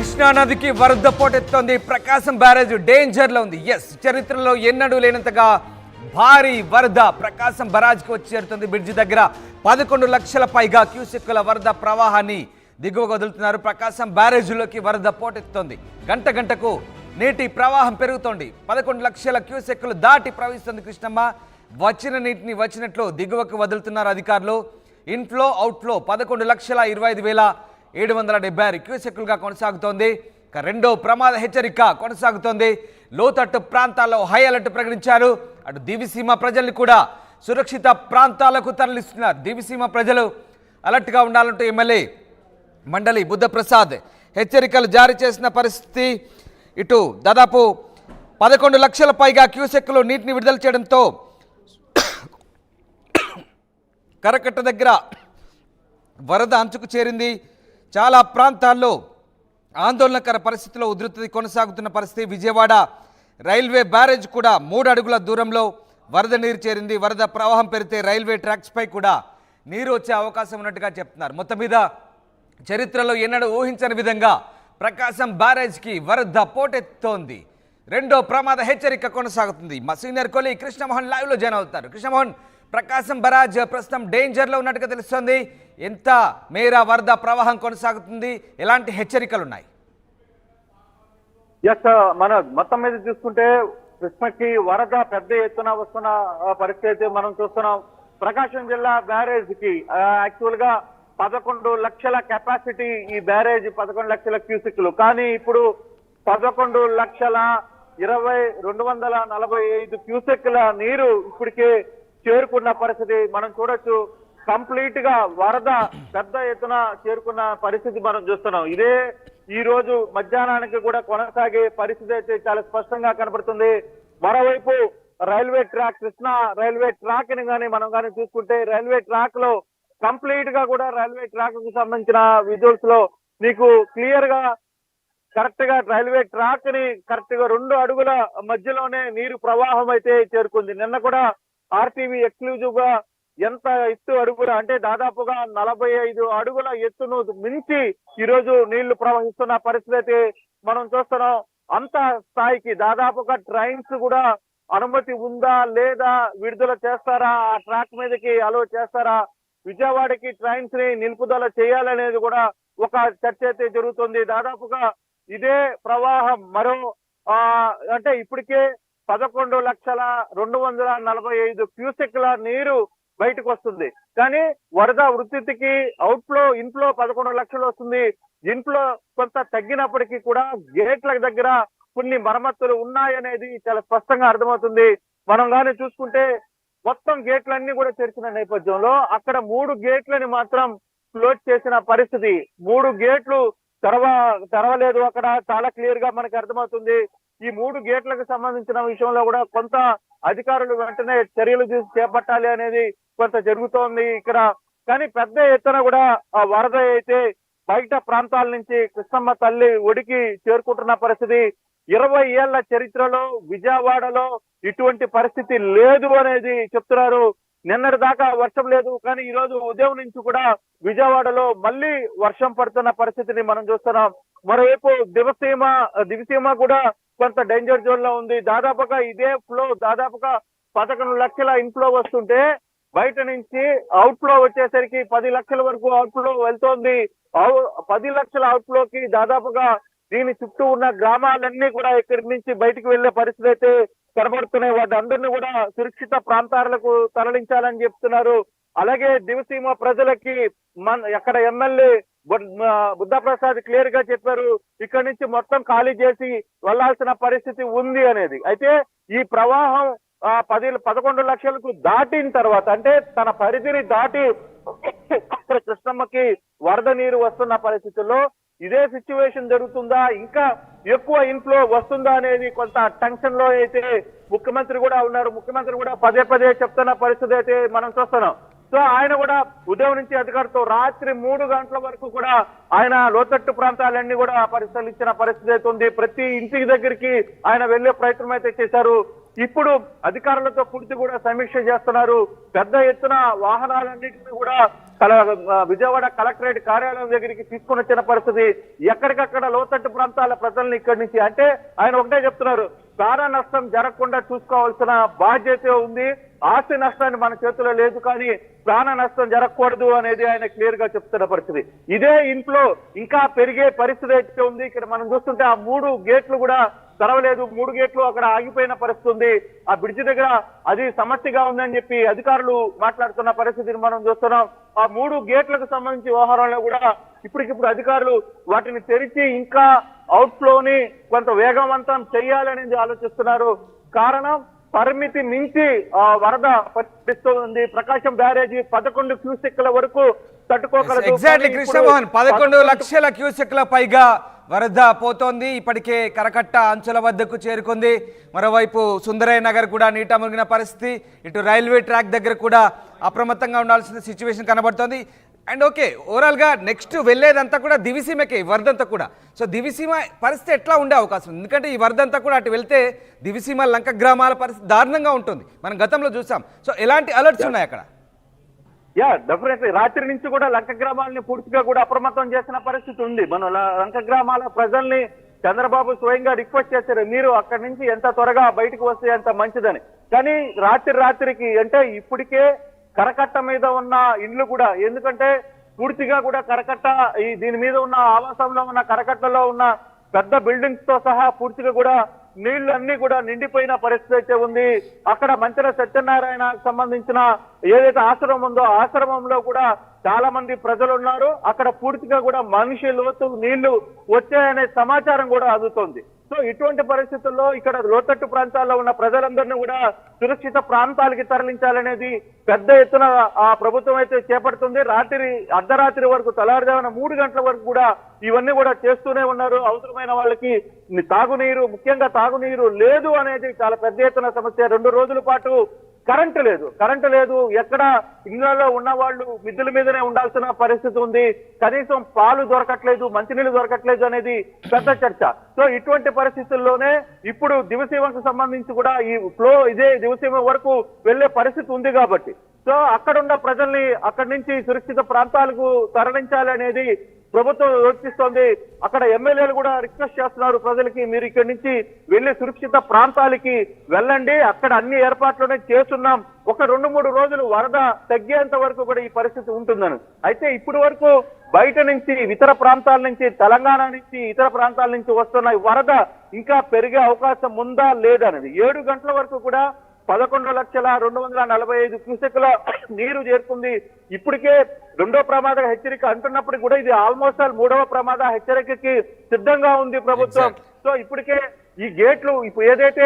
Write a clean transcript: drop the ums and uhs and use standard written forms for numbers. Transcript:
కృష్ణా నదికి వరద పోటెత్తోంది. ప్రకాశం barrage danger లో ఉంది. చరిత్రలో ఎన్నడూ లేనంతగా భారీ వరద ప్రకాశం బరాజ్కి వచ్చి చేరుతుంది. బ్రిడ్జి దగ్గర 11 లక్షల పైగా క్యూసెక్కుల వరద ప్రవాహాన్ని దిగువకు వదులుతున్నారు. ప్రకాశం బ్యారేజ్లోకి వరద పోటెత్తుతోంది. గంట గంటకు నీటి ప్రవాహం పెరుగుతోంది. 11 లక్షల క్యూసెక్కులు దాటి ప్రవహిస్తుంది కృష్ణమ్మ. వచ్చిన నీటిని వచ్చినట్లు దిగువకు వదులుతున్నారు అధికారులు. ఇన్ఫ్లో అవుట్ఫ్లో 11,25,776 క్యూసెక్కులుగా కొనసాగుతోంది. రెండో ప్రమాద హెచ్చరిక కొనసాగుతోంది. లోతట్టు ప్రాంతాల్లో హై అలర్ట్ ప్రకటించారు. అటు దివిసీమ ప్రజల్ని కూడా సురక్షిత ప్రాంతాలకు తరలిస్తున్నారు. దివిసీమ ప్రజలు అలర్ట్గా ఉండాలంటూ ఎమ్మెల్యే మండలి బుద్ధప్రసాద్ హెచ్చరికలు జారీ చేసిన పరిస్థితి. ఇటు దాదాపు 11 లక్షల పైగా క్యూసెక్కులు నీటిని విడుదల చేయడంతో కరకట్ట దగ్గర వరద అంచుకు చేరింది. చాలా ప్రాంతాల్లో ఆందోళనకర పరిస్థితిలో ఉధృతి కొనసాగుతున్న పరిస్థితి. విజయవాడ రైల్వే బ్యారేజ్ కూడా 3 అడుగుల దూరంలో వరద నీరు చేరింది. వరద ప్రవాహం పెరిగితే రైల్వే ట్రాక్స్పై కూడా నీరు వచ్చే అవకాశం ఉన్నట్టుగా చెప్తున్నారు. మొత్తం మీద చరిత్రలో ఎన్నడూ ఊహించని విధంగా ప్రకాశం బ్యారేజ్కి వరద పోటెత్తోంది. రెండో ప్రమాద హెచ్చరిక కొనసాగుతుంది. మా సీనియర్ కొలి కృష్ణమోహన్ లైవ్లో జాయిన్ అవుతారు. కృష్ణమోహన్, ప్రకాశం బరాజ్ ప్రస్తుతం డేంజర్లో ఉన్నట్టుగా తెలుస్తుంది. ఎంత మేర వరద ప్రవాహం కొనసాగుతుంది? ఎలాంటి హెచ్చరికలు ఉన్నాయి? మన మొత్తం మీద చూసుకుంటే కృష్ణకి వరద పెద్ద ఎత్తున వస్తున్న పరిస్థితి మనం చూస్తున్నాం. ప్రకాశం జిల్లా బ్యారేజ్ కి యాక్చువల్ గా 11 లక్షల కెపాసిటీ ఈ బ్యారేజ్, 11 లక్షల క్యూసెక్లు. కానీ ఇప్పుడు 11,20,245 క్యూసెక్ల నీరు ఇప్పటికే చేరుకున్న పరిస్థితి మనం చూడొచ్చు. కంప్లీట్ గా వరద పెద్ద ఎత్తున చేరుకున్న పరిస్థితి మనం చూస్తున్నాం. ఇదే ఈ రోజు మధ్యాహ్నానికి కూడా కొనసాగే పరిస్థితి అయితే చాలా స్పష్టంగా కనపడుతుంది. మరోవైపు railway track, Krishna railway track ని మనం కానీ చూసుకుంటే రైల్వే ట్రాక్ లో కంప్లీట్ గా కూడా రైల్వే ట్రాక్ కు సంబంధించిన విజువల్స్ లో నీకు క్లియర్ గా కరెక్ట్ గా రైల్వే ట్రాక్ ని కరెక్ట్ గా 2 అడుగుల మధ్యలోనే నీరు ప్రవాహం అయితే చేరుకుంది. నిన్న కూడా ఆర్టీవీ ఎక్స్క్లూజివ్ గా ఎంత ఎత్తు అడుగుల అంటే దాదాపుగా 45 అడుగుల ఎత్తును మించి ఈ రోజు నీళ్లు ప్రవహిస్తున్న పరిస్థితి అయితే మనం చూస్తున్నాం. అంత స్థాయికి దాదాపుగా ట్రైన్స్ కూడా అనుమతి ఉందా లేదా, విడుదల చేస్తారా, ఆ ట్రాక్ మీదకి అలో చేస్తారా, విజయవాడకి ట్రైన్స్ ని నిలుపుదల చేయాలనేది కూడా ఒక చర్చ అయితే జరుగుతుంది. దాదాపుగా ఇదే ప్రవాహం మరో అంటే ఇప్పటికే 11,245 క్యూసెక్ల నీరు బయటకు వస్తుంది. కానీ వరద ఉధృతికి అవుట్ఫ్లో ఇన్ఫ్లో 11 లక్షలు వస్తుంది. ఇన్ఫ్లో కొంత తగ్గినప్పటికీ కూడా గేట్ల దగ్గర కొన్ని మరమ్మతులు ఉన్నాయనేది చాలా స్పష్టంగా అర్థమవుతుంది. మనం కానీ చూసుకుంటే మొత్తం గేట్లన్నీ కూడా తెరిచిన నేపథ్యంలో అక్కడ 3 గేట్లని మాత్రం క్లోజ్ చేసిన పరిస్థితి. 3 గేట్లు తెరవలేదు. అక్కడ చాలా క్లియర్ గా మనకి అర్థమవుతుంది. ఈ 3 గేట్లకు సంబంధించిన విషయంలో కూడా కొంత అధికారులు వెంటనే చర్యలు చేపట్టాలి అనేది కొంత జరుగుతోంది ఇక్కడ. కానీ పెద్ద ఎత్తున కూడా ఆ వరద అయితే బయట ప్రాంతాల నుంచి కృష్ణమ్మ తల్లి ఒడికి చేరుకుంటున్న పరిస్థితి. 20 ఏళ్ల చరిత్రలో విజయవాడలో ఇటువంటి పరిస్థితి లేదు అనేది చెప్తున్నారు. నిన్నటి దాకా వర్షం లేదు, కానీ ఈ రోజు ఉదయం నుంచి కూడా విజయవాడలో మళ్ళీ వర్షం పడుతున్న పరిస్థితిని మనం చూస్తున్నాం. మరోవైపు దివిసీమ కూడా కొంత డేంజర్ జోన్ లో ఉంది. దాదాపుగా ఇదే ఫ్లో దాదాపుగా 11 లక్షల ఇన్ఫ్లో వస్తుంటే బయట నుంచి అవుట్ ఫ్లో వచ్చేసరికి 10 లక్షల వరకు అవుట్ ఫ్లో వెళ్తోంది. 10 లక్షల అవుట్ ఫ్లోకి దాదాపుగా దీని చుట్టూ ఉన్న గ్రామాలన్నీ కూడా ఇక్కడి నుంచి బయటకు వెళ్లే పరిస్థితి అయితే కనబడుతున్నాయి. వాటి అందరినీ కూడా సురక్షిత ప్రాంతాలకు తరలించాలని చెప్తున్నారు. అలాగే దివిసీమ ప్రజలకి అక్కడ ఎమ్మెల్యే బుద్ధప్రసాద్ క్లియర్ గా చెప్పారు, ఇక్కడ నుంచి మొత్తం ఖాళీ చేసి వెళ్లాల్సిన పరిస్థితి ఉంది అనేది. అయితే ఈ ప్రవాహం 11 లక్షలకు దాటిన తర్వాత అంటే తన పరిధిని దాటి కృష్ణమ్మకి వరద నీరు వస్తున్న పరిస్థితుల్లో ఇదే సిచ్యువేషన్ జరుగుతుందా, ఇంకా ఎక్కువ ఇన్ఫ్లో వస్తుందా అనేది కొంత టెన్షన్ లో అయితే ముఖ్యమంత్రి కూడా ఉన్నారు. ముఖ్యమంత్రి కూడా పదే చెప్తున్న పరిస్థితి అయితే మనం చూస్తున్నాం. సో ఆయన కూడా ఉదయం నుంచి అధికారులతో రాత్రి 3 గంటల వరకు కూడా ఆయన లోతట్టు ప్రాంతాలన్నీ కూడా పరిశీలించిన పరిస్థితి అయితే ఉంది. ప్రతి ఇంటి దగ్గరికి ఆయన వెళ్లే ప్రయత్నం అయితే చేశారు. ఇప్పుడు అధికారులతో పూర్తి కూడా సమీక్ష చేస్తున్నారు. పెద్ద ఎత్తున వాహనాలన్నింటినీ కూడా విజయవాడ కలెక్టరేట్ కార్యాలయం దగ్గరికి తీసుకుని వచ్చిన పరిస్థితి. ఎక్కడికక్కడ లోతట్టు ప్రాంతాల ప్రజల్ని ఇక్కడి నుంచి, అంటే ఆయన ఒకటే చెప్తున్నారు, ప్రాణ నష్టం జరగకుండా చూసుకోవాల్సిన బాధ్యత ఉంది, ఆస్తి నష్టాన్ని మన చేతిలో లేదు, కానీ ప్రాణ నష్టం జరగకూడదు అనేది ఆయన క్లియర్ గా చెప్తున్న పరిస్థితి. ఇదే ఇంట్లో ఇంకా పెరిగే పరిస్థితి అయితే ఉంది. ఇక్కడ మనం చూస్తుంటే ఆ 3 గేట్లు కూడా తెరవలేదు, 3 గేట్లు అక్కడ ఆగిపోయిన పరిస్థితి ఉంది. ఆ బ్రిడ్జి దగ్గర అది సమస్యగా ఉందని చెప్పి అధికారులు మాట్లాడుతున్న పరిస్థితిని మనం చూస్తున్నాం. ఆ 3 గేట్లకు సంబంధించి వ్యవహారంలో కూడా ఇప్పటికిప్పుడు అధికారులు వాటిని తెరిచి ఇంకా అవుట్ఫ్లోని కొంత వేగవంతం చేయాలనేది ఆలోచిస్తున్నారు. కారణం పరిమితి మించి వరద పరిస్థితుంది. ప్రకాశం బ్యారేజీ 11 క్యూసెక్ల వరకు తట్టుకోగలదు. ఎగ్జాక్ట్లీ కృష్ణమోహన్, 11 లక్షల క్యూసెక్ల పైగా వరద పోతోంది. ఇప్పటికే కరకట్ట అంచుల వద్దకు చేరుకుంది. మరోవైపు సుందరయ్య నగర్ కూడా నీట మునిగిన పరిస్థితి. ఇటు రైల్వే ట్రాక్ దగ్గర కూడా అప్రమత్తంగా ఉండాల్సిన సిచ్యువేషన్ కనబడుతోంది. అండ్ ఓకే, ఓవరాల్గా నెక్స్ట్ వెళ్ళేదంతా కూడా దివిసీమకే, వరదంతా కూడా. సో దివిసీమ పరిస్థితి ఎట్లా ఉండే అవకాశం ఉంది? ఎందుకంటే ఈ వరదంతా కూడా అటు వెళ్తే దివిసీమ లంక గ్రామాల పరిస్థితి దారుణంగా ఉంటుంది, మనం గతంలో చూసాం. సో ఎలాంటి అలర్ట్స్ ఉన్నాయి అక్కడ? డెఫినెట్లీ రాత్రి నుంచి కూడా లంక గ్రామాలని పూర్తిగా కూడా అప్రమత్తం చేసిన పరిస్థితి ఉంది. మనం లంక గ్రామాల ప్రజల్ని చంద్రబాబు స్వయంగా రిక్వెస్ట్ చేశారు, మీరు అక్కడి నుంచి ఎంత త్వరగా బయటకు వస్తే అంత మంచిదని. కానీ రాత్రికి అంటే ఇప్పటికే కరకట్ట మీద ఉన్న ఇండ్లు కూడా, ఎందుకంటే పూర్తిగా కూడా కరకట్ట దీని మీద ఉన్న ఆవాసంలో ఉన్న కరకట్టలో ఉన్న పెద్ద బిల్డింగ్స్ తో సహా పూర్తిగా కూడా నీళ్లన్నీ కూడా నిండిపోయిన పరిస్థితి అయితే ఉంది. అక్కడ మంత్రి సత్యనారాయణకు సంబంధించిన ఏదైతే ఆశ్రమం ఉందో ఆశ్రమంలో కూడా చాలా మంది ప్రజలు ఉన్నారు. అక్కడ పూర్తిగా కూడా మనిషి లోతు నీళ్లు వచ్చాయనే సమాచారం కూడా అందుతోంది. సో ఇటువంటి పరిస్థితుల్లో ఇక్కడ లోతట్టు ప్రాంతాల్లో ఉన్న ప్రజలందరినీ కూడా సురక్షిత ప్రాంతాలకి తరలించాలనేది పెద్ద ఎత్తున ఆ ప్రభుత్వం అయితే చేపడుతుంది. అర్ధరాత్రి వరకు, తెల్లవారుజామున 3 గంటల వరకు కూడా ఇవన్నీ కూడా చేస్తూనే ఉన్నారు. అవసరమైన వాళ్ళకి తాగునీరు, ముఖ్యంగా తాగునీరు లేదు అనేది చాలా పెద్ద ఎత్తున సమస్య. 2 రోజుల పాటు కరెంటు లేదు. ఎక్కడ ఇళ్లలో ఉన్న వాళ్ళు మిద్దెల మీదనే ఉండాల్సిన పరిస్థితి ఉంది. కనీసం పాలు దొరకట్లేదు, మంచినీళ్ళు దొరకట్లేదు అనేది పెద్ద చర్చ. సో ఇటువంటి పరిస్థితుల్లోనే ఇప్పుడు దివసీమకు సంబంధించి కూడా ఈ ఫ్లో ఇదే దివసీమ వరకు వెళ్లే పరిస్థితి ఉంది. కాబట్టి సో అక్కడున్న ప్రజల్ని అక్కడి నుంచి సురక్షిత ప్రాంతాలకు తరలించాలనేది ప్రభుత్వం యోచిస్తోంది. అక్కడ ఎమ్మెల్యేలు కూడా రిక్వెస్ట్ చేస్తున్నారు ప్రజలకి, మీరు ఇక్కడి నుంచి వెళ్లి సురక్షిత ప్రాంతాలకి వెళ్ళండి, అక్కడ అన్ని ఏర్పాట్లనే చేస్తున్నాం, ఒక 2-3 రోజులు వరద తగ్గేంత వరకు కూడా ఈ పరిస్థితి ఉంటుందని. అయితే ఇప్పటి వరకు బయట నుంచి, ఇతర ప్రాంతాల నుంచి, తెలంగాణ నుంచి, ఇతర ప్రాంతాల నుంచి వస్తున్న వరద ఇంకా పెరిగే అవకాశం ఉందా లేదనేది 7 గంటల వరకు కూడా 11,245 క్యూసెక్ల నీరు చేరుకుంది. ఇప్పటికే 2వ ప్రమాద హెచ్చరిక అంటున్నప్పుడు కూడా ఇది ఆల్మోస్ట్ 3వ ప్రమాద హెచ్చరికకి సిద్ధంగా ఉంది ప్రభుత్వం. సో ఇప్పటికే ఈ గేట్లు ఇప్పుడు ఏదైతే